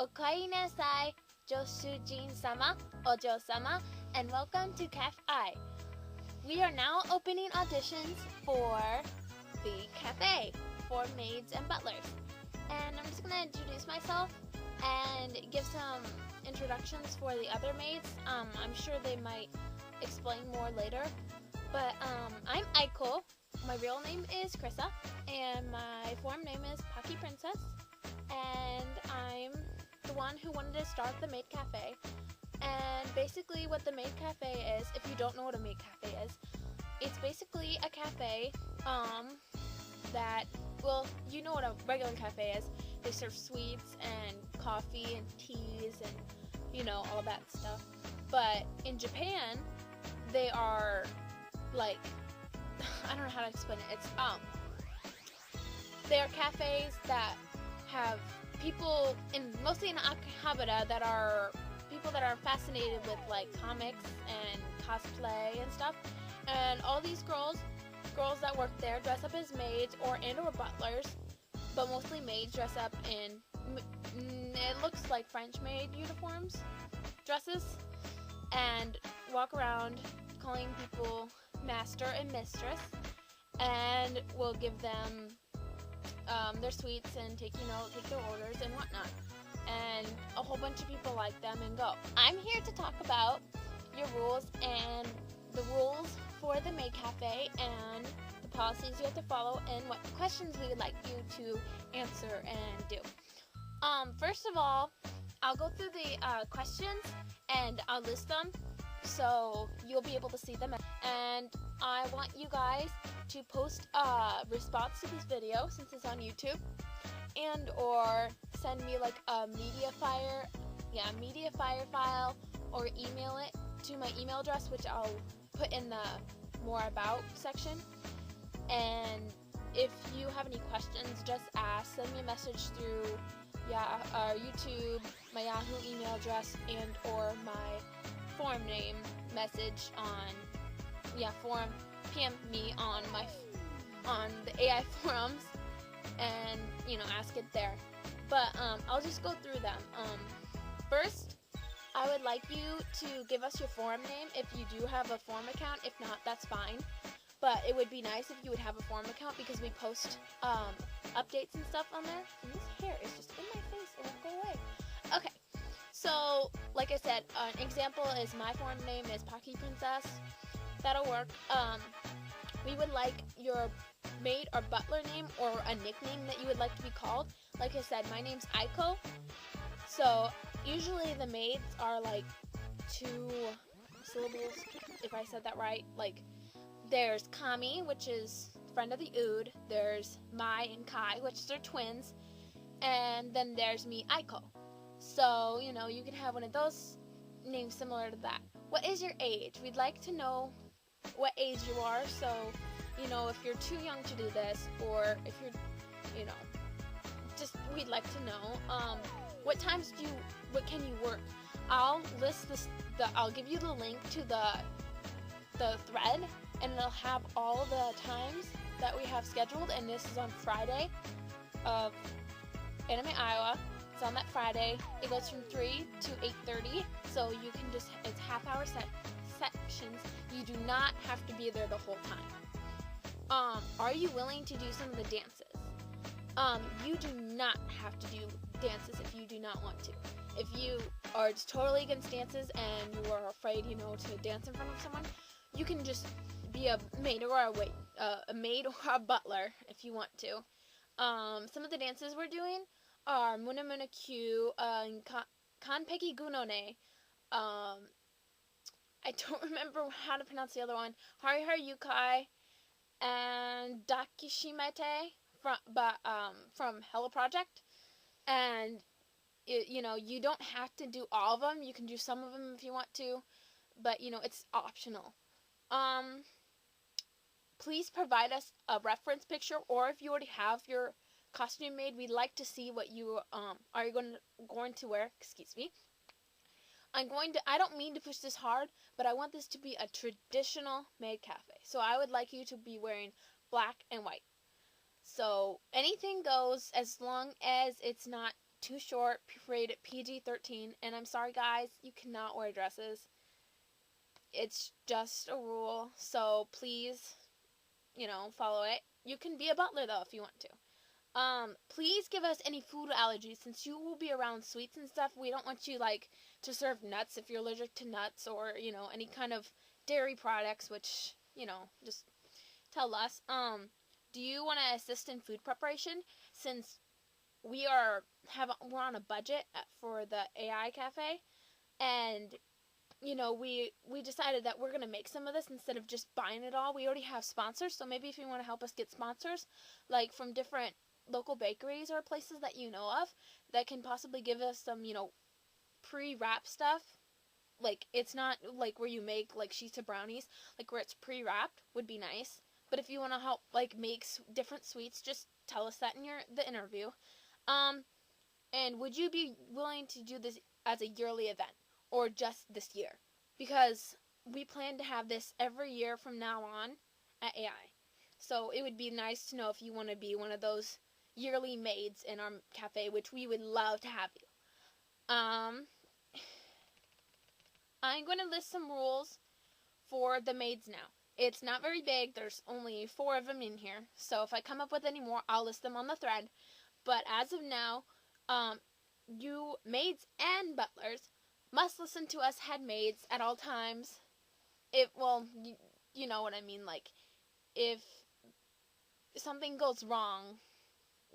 Okae-nasai, Joshujin-sama, Ojo-sama, and welcome to Cafe. We are now opening auditions for the cafe for maids and butlers. And I'm just going to introduce myself and give some introductions for the other maids. I'm sure they might explain more later. But I'm Aiko. My real name is Krissa, and my form name is Pocky Princess. And I'm the one who wanted to start the Maid Cafe. And basically what the Maid Cafe is, if you don't know what a Maid Cafe is, it's basically a cafe that, well, you know what a regular cafe is. They serve sweets and coffee and teas and, you know, all that stuff. But in Japan, they are like, I don't know how to explain it. It's they are cafes that have people mostly in Akihabara that are people that are fascinated with like comics and cosplay and stuff. And all these girls that work there dress up as maids or butlers, but mostly maids dress up in it looks like French maid uniforms, dresses, and walk around calling people master and mistress, and will give them their sweets and take their orders and whatnot. And a whole bunch of people like them and go. I'm here to talk about your rules and the rules for the Maid Cafe and the policies you have to follow and what questions we would like you to answer and do. First of all, I'll go through the questions and I'll list them so you'll be able to see them. And I want you guys to post a response to this video since it's on YouTube, and or send me like a MediaFire file, or email it to my email address, which I'll put in the more about section. And if you have any questions, just ask. Send me a message through YouTube, my Yahoo email address, and or my forum name message on forum. PM me on the AI forums, and ask it there. But I'll just go through them. First, I would like you to give us your forum name if you do have a forum account. If not, that's fine. But it would be nice if you would have a forum account because we post updates and stuff on there. And this hair is just in my face. It won't go away. Okay. So, like I said, an example is my forum name is Pocky Princess. That'll work. We would like your maid or butler name or a nickname that you would like to be called. Like I said, my name's Aiko. So usually the maids are like 2 syllables, if I said that right. Like there's Kami, which is friend of the Ood. There's Mai and Kai, which are twins. And then there's me, Aiko. So, you can have one of those names similar to that. What is your age? We'd like to know what age you are, so if you're too young to do this, or if you're we'd like to know what times what can you work. I'll list I'll give you the link to the thread, and it'll have all the times that we have scheduled, and this is on Friday of AnimeIowa. It's on that Friday. It goes from 3 to 8:30, so you can it's half-hour sections. You do not have to be there the whole time. Are you willing to do some of the dances? You do not have to do dances if you do not want to. If you are just totally against dances and you are afraid, to dance in front of someone, you can just be a maid or a maid or a butler if you want to. Some of the dances we're doing are Muna Muna Q, and Kanpeki Gunone. I don't remember how to pronounce the other one. Hari Hari Yukai and Dakishimete from Hello Project. And you don't have to do all of them. You can do some of them if you want to, but it's optional. Please provide us a reference picture, or if you already have your costume made, we'd like to see what you are going to wear. Excuse me. I don't mean to push this hard, but I want this to be a traditional maid cafe. So I would like you to be wearing black and white. So anything goes as long as it's not too short, rated PG-13, and I'm sorry guys, you cannot wear dresses. It's just a rule, so please, follow it. You can be a butler though if you want to. Please give us any food allergies since you will be around sweets and stuff. We don't want you to serve nuts if you're allergic to nuts or, any kind of dairy products, which, just tell us. Do you want to assist in food preparation since we're on a budget for the AI cafe, and we decided that we're going to make some of this instead of just buying it all. We already have sponsors, so maybe if you want to help us get sponsors, from different local bakeries or places that you know of that can possibly give us some, pre-wrap stuff. It's not where you make sheets of brownies, where it's pre-wrapped would be nice. But if you want to help make different sweets, just tell us that in the interview. And would you be willing to do this as a yearly event or just this year? Because we plan to have this every year from now on at AI. So it would be nice to know if you want to be one of those yearly maids in our cafe, which we would love to have you. I'm going to list some rules for the maids now. It's not very big. There's only 4 of them in here. So if I come up with any more, I'll list them on the thread. But as of now, you maids and butlers must listen to us head maids at all times. You know what I mean. If something goes wrong,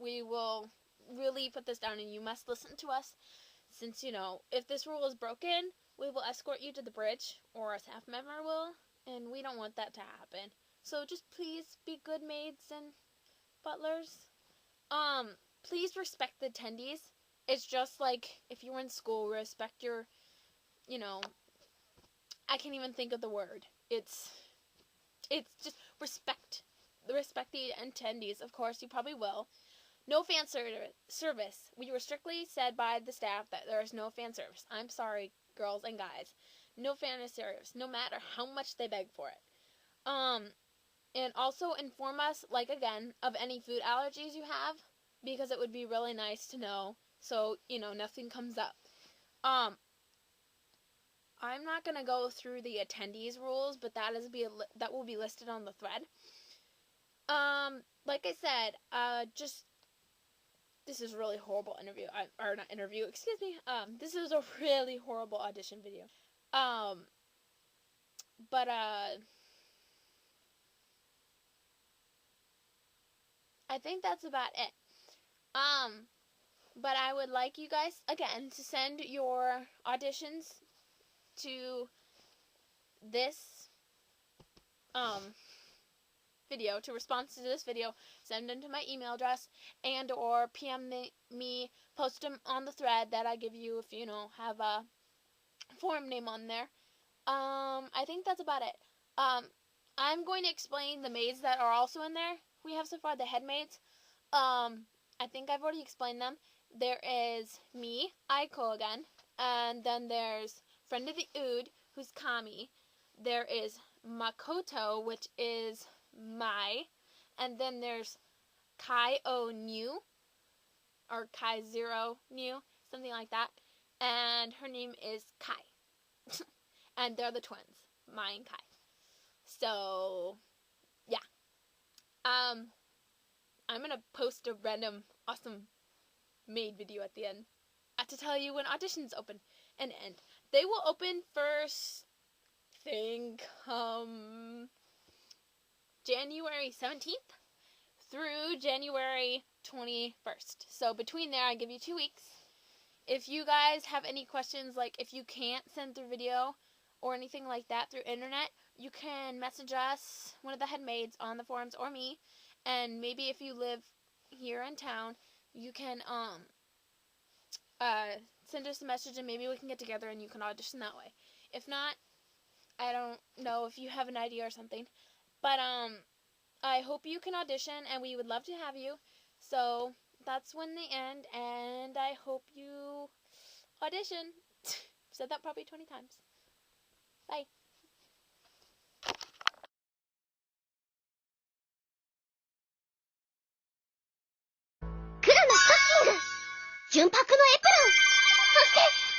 we will really put this down and you must listen to us. Since, if this rule is broken, we will escort you to the bridge, or a staff member will, and we don't want that to happen. So just please be good maids and butlers. Please respect the attendees. It's just if you're in school, respect your, I can't even think of the word. It's just respect the attendees. Of course, you probably will. No fan service. We were strictly said by the staff that there is no fan service. I'm sorry, girls and guys. No fan service, no matter how much they beg for it. And also inform us, again, of any food allergies you have, because it would be really nice to know, so, nothing comes up. I'm not going to go through the attendees rules, but that will be listed on the thread. Like I said, this is a really horrible interview, or not interview, excuse me, this is a really horrible audition video. But I think that's about it. But I would like you guys, again, to send your auditions to this, video, to response to this video. Send them to my email address, and or PM me, post them on the thread that I give you if you have a forum name on there. I think that's about it. I'm going to explain the maids that are also in there. We have so far the head maids. I think I've already explained them. There is me, Aiko again, and then there's friend of the Ood, who's Kami. There is Makoto, which is Mai, and then there's Kai O New, or Kai Zero New, something like that, and her name is Kai, and they're the twins, Mai and Kai. So, yeah, I'm gonna post a random awesome maid video at the end to tell you when auditions open and end. They will open first, I think, January 17th through January 21st. So between there, I give you 2 weeks. If you guys have any questions, if you can't send through video or anything like that through internet, you can message us, one of the head maids on the forums, or me. And maybe if you live here in town, you can send us a message and maybe we can get together and you can audition that way. If not, I don't know if you have an idea or something. But I hope you can audition and we would love to have you. So that's when they end, and I hope you audition. Said that probably 20 times. Bye. 黒のストッキング純白のエプロン。そして、